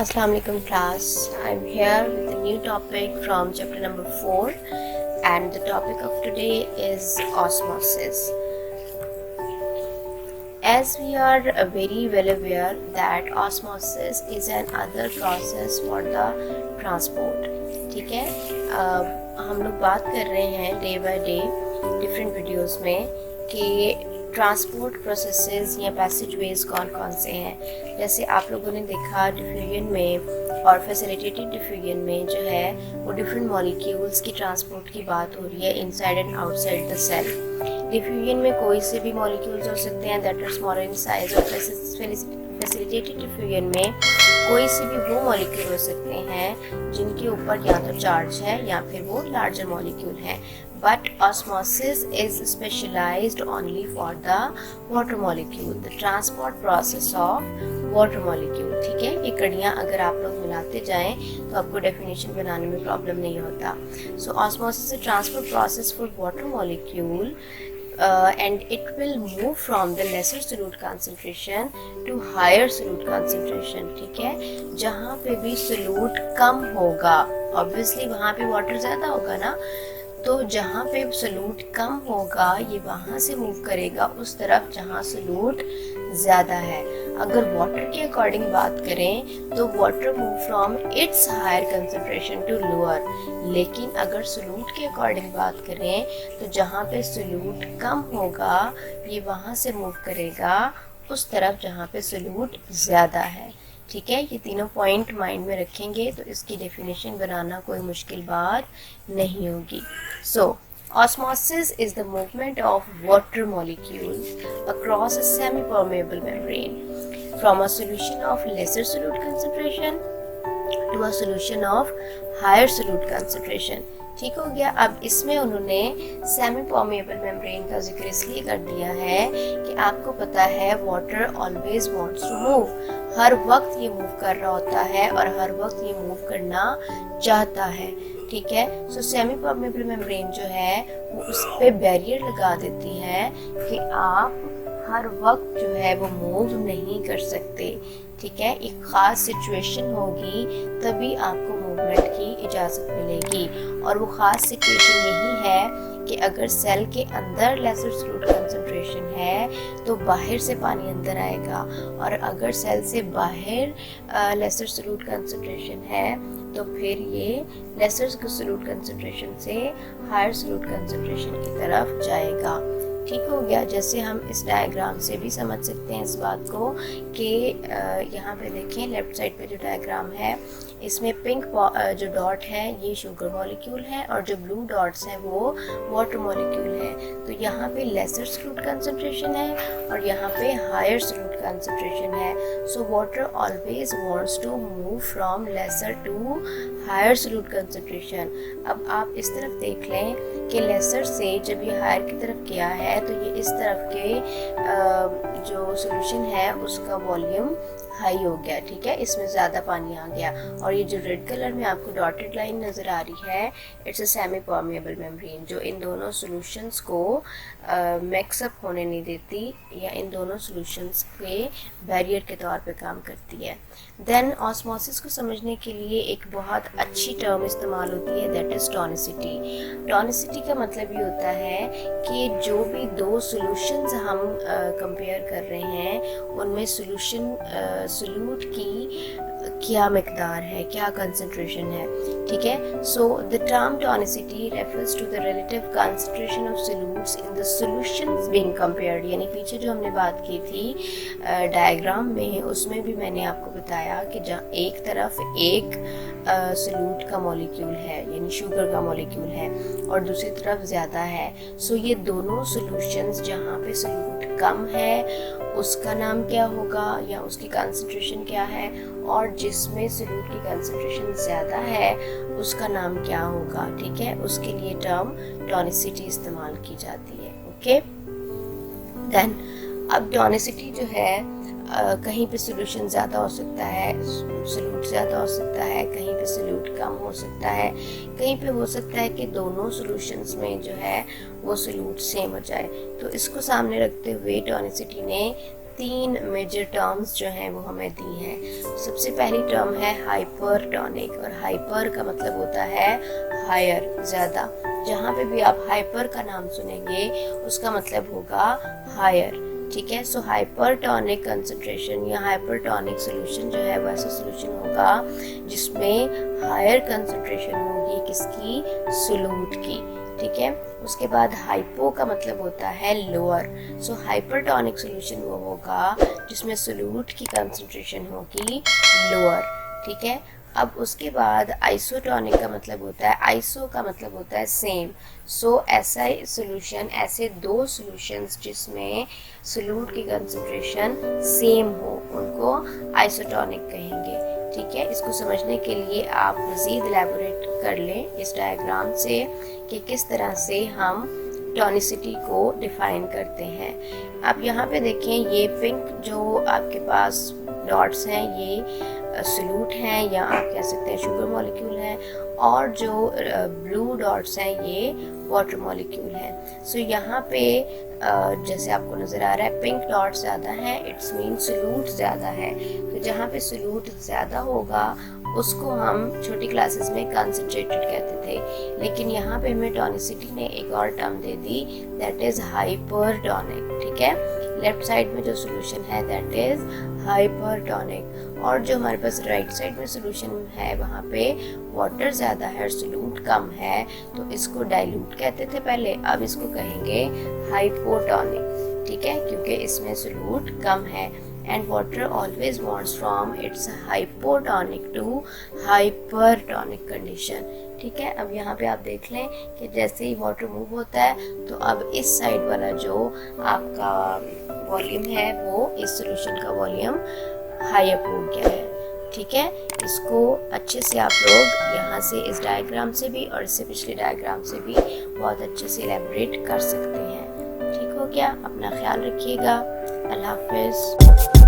Assalamu alaikum class. I'm here with a new topic from chapter number 4 and the topic of today is osmosis. As we are very well aware that osmosis is another process for the transport. ठीक है, हम लोग बात कर रहे हैं day by day different videos में कि ट्रांसपोर्ट प्रोसेसेस या पैसेजवेज कौन कौन से हैं। जैसे आप लोगों ने देखा डिफ्यूजन में और फैसिलिटेटेड डिफ्यूजन में जो है वो डिफरेंट मॉलिक्यूल्स की ट्रांसपोर्ट की बात हो रही है inside and outside the cell. Diffusion में कोई से भी मॉलिक्यूल्स हो सकते हैं that are smaller in size, और फैसिलिटेटेड डिफ्यूजन में कोई से भी वो मॉलिक्यूल हो सकते हैं जिनके ऊपर या तो चार्ज है या फिर वो लार्जर मॉलिक्यूल है। But osmosis is specialized only for the water molecule, the transport process of water molecule। ठीक है, ये कड़ियाँ अगर आप लोग मिलाते जाएं तो आपको डेफिनेशन बनाने में प्रॉब्लम नहीं होता। So osmosis is a transport process for water molecule and it will move from the lesser solute concentration to higher solute concentration। ठीक है, जहाँ पे भी solute कम होगा obviously वहाँ पे water ज़्यादा होगा ना, तो जहाँ पे सलूट कम होगा ये वहाँ से मूव करेगा उस तरफ जहाँ सलूट ज़्यादा है। अगर वाटर के अकॉर्डिंग बात करें तो water move from its higher concentration to lower, लेकिन अगर सलूट के अकॉर्डिंग बात करें तो जहाँ पे सलूट कम होगा ये वहाँ से मूव करेगा उस तरफ जहाँ पे सलूट ज़्यादा है। ठीक है, ये तीनों पॉइंट माइंड में रखेंगे तो इसकी डेफिनेशन बनाना कोई मुश्किल बात नहीं होगी। सो osmosis is the movement of water molecules across a semi-permeable membrane from a solution of lesser solute concentration to a solution of higher solute concentration। ठीक हो गया। अब इसमें उन्होंने सेमी परमेबल मेम्ब्रेन का जिक्र इसलिए कर दिया है कि आपको पता है water always wants to move, हर वक्त ये मूव कर रहा होता है और हर वक्त ये मूव करना चाहता है। ठीक है, सो सेमी परमेबल मेम्ब्रेन जो है वो उस पे बैरियर लगा देती है कि आप हर वक्त जो है वो मूव नहीं कर सकते। ठीक है, एक ख़ास सिचुएशन होगी तभी आपको मूवमेंट की इजाज़त मिलेगी, और वो ख़ास सिचुएशन यही है कि अगर सेल के अंदर लेसर सॉल्यूट कंसंट्रेशन है तो बाहर से पानी अंदर आएगा, और अगर सेल से बाहर लेसर सॉल्यूट कंसंट्रेशन है तो फिर ये लेसर सॉल्यूट कंसंट्रेशन से हायर सॉल्यूट कंसंट्रेशन की तरफ जाएगा। ठीक हो गया। जैसे हम इस डायग्राम से भी समझ सकते हैं इस बात को कि यहाँ पे देखें लेफ्ट साइड पे जो डायग्राम है इसमें पिंक जो डॉट है ये शुगर मॉलिक्यूल है और जो ब्लू डॉट्स हैं वो वाटर मॉलिक्यूल है। तो यहाँ पे लेसर सॉल्यूट कंसंट्रेशन है और यहाँ पे हायर सॉल्यूट कंसंट्रेशन है। So water always wants to move from lesser to higher solute concentration. अब आप इस तरफ देख लें कि लेसर से जब ये हायर की तरफ गया है तो ये इस तरफ के जो सॉल्यूशन है उसका वॉल्यूम हाई हो गया। ठीक है, इसमें ज़्यादा पानी आ गया, और ये जो रेड कलर में आपको डॉटेड लाइन नज़र आ रही है it's a semi permeable membrane जो इन दोनों सॉल्यूशंस को मिक्सअप होने नहीं देती या इन दोनों सॉल्यूशंस के बैरियर के तौर पे काम करती है। देन ऑस्मोसिस को समझने के लिए एक बहुत अच्छी टर्म इस्तेमाल होती है दैट इज़ टॉनिसिटी। टॉनिसिटी का मतलब ये होता है कि जो भी दो सॉल्यूशंस हम कंपेयर कर रहे हैं उनमें सॉल्यूट की क्या मिकदार है, क्या कंसंट्रेशन है। ठीक है, so the term tonicity refers to the relative concentration of solutes in the solutions being compared. यानी पीछे जो हमने बात की थी डायग्राम में उसमें भी मैंने आपको बताया कि जहाँ एक तरफ एक सॉल्यूट का मॉलिक्यूल है यानी शुगर का मॉलिक्यूल है और दूसरी तरफ ज़्यादा है। सो ये दोनों सॉल्यूशंस जहाँ पे सॉल्यूट कम है उसका नाम क्या होगा या उसकी कंसंट्रेशन क्या है, और जिसमें सॉल्यूट की कंसंट्रेशन ज़्यादा है उसका नाम क्या होगा। ठीक है, उसके लिए टर्म टॉनिसिटी इस्तेमाल की जाती है। ओके, देन अब टॉनिसिटी जो है कहीं पे सॉल्यूशन ज़्यादा हो सकता है, सॉल्यूट ज़्यादा हो सकता है, कहीं पे सॉल्यूट कम हो सकता है, कहीं पे हो सकता है कि दोनों सॉल्यूशंस में जो है वो सॉल्यूट सेम हो जाए। तो इसको सामने रखते हुए टॉनिसिटी ने तीन मेजर टर्म्स जो हैं वो हमें दी हैं। सबसे पहली टर्म है हाइपरटोनिक, और हाइपर का मतलब होता है हायर, ज़्यादा। जहाँ पे भी आप हाइपर का नाम सुनेंगे उसका मतलब होगा हायर, ठीक है। सो हाइपरटोनिक कंसंट्रेशन या हाइपरटोनिक सोल्यूशन जो है वो ऐसा सोल्यूशन होगा जिसमें हायर कंसंट्रेशन होगी किसकी, सोल्यूट की, ठीक है। उसके बाद हाइपो का मतलब होता है लोअर। सो हाइपरटोनिक सोल्यूशन वो होगा जिसमें सोल्यूट की कंसंट्रेशन होगी लोअर, ठीक है। अब उसके बाद आइसोटोनिक का मतलब होता है, आइसो का मतलब होता है सेम। सो ऐसा सोल्यूशन, ऐसे दो सॉल्यूशंस जिसमें सोल्यूट की कंसंट्रेशन सेम हो उनको आइसोटोनिक कहेंगे, ठीक है। इसको समझने के लिए आप मज़ीद एलैबोरेट कर लें इस डायग्राम से कि किस तरह से हम टॉनिसिटी को डिफाइन करते हैं। अब यहाँ पे देखें, ये पिंक जो आपके पास डॉट्स हैं ये सोल्यूट हैं या आप कह सकते हैं शुगर मॉलिक्यूल हैं, और जो ब्लू डॉट्स हैं ये वाटर मॉलिक्यूल हैं। सो यहाँ पे जैसे आपको नज़र आ रहा है पिंक डॉट ज़्यादा है, इट्स मीन सोल्यूट ज़्यादा है। तो जहाँ पे सोल्यूट ज़्यादा होगा उसको हम छोटी क्लासेस में कंसंट्रेटेड कहते थे, लेकिन यहाँ पे हमें टॉनिसिटी ने एक और term they the, that is hypertonic, ठीक है। लेफ्ट साइड में जो सोल्यूशन है दैट इज़ हाइपरटोनिक, और जो हमारे पास राइट साइड में सोल्यूशन है वहाँ पे वाटर ज़्यादा है और सोल्यूट कम है, तो इसको डाइल्यूट कहते थे पहले, अब इसको कहेंगे हाइपोटोनिक, ठीक है, क्योंकि इसमें सोल्यूट कम है। And water always moves from its hypotonic to hypertonic condition, ठीक है। अब यहाँ पे आप देख लें कि जैसे ही वाटर मूव होता है तो अब इस साइड वाला जो आपका वॉल्यूम है वो इस सॉल्यूशन का वॉल्यूम हाई अप हो गया है, ठीक है। इसको अच्छे से आप लोग यहाँ से इस डायग्राम से भी और इससे पिछले डायग्राम से भी बहुत अच्छे से एलैबोरेट कर सकते हैं। ठीक हो गया, अपना ख्याल रखिएगा, अल्लाह हाफिज़।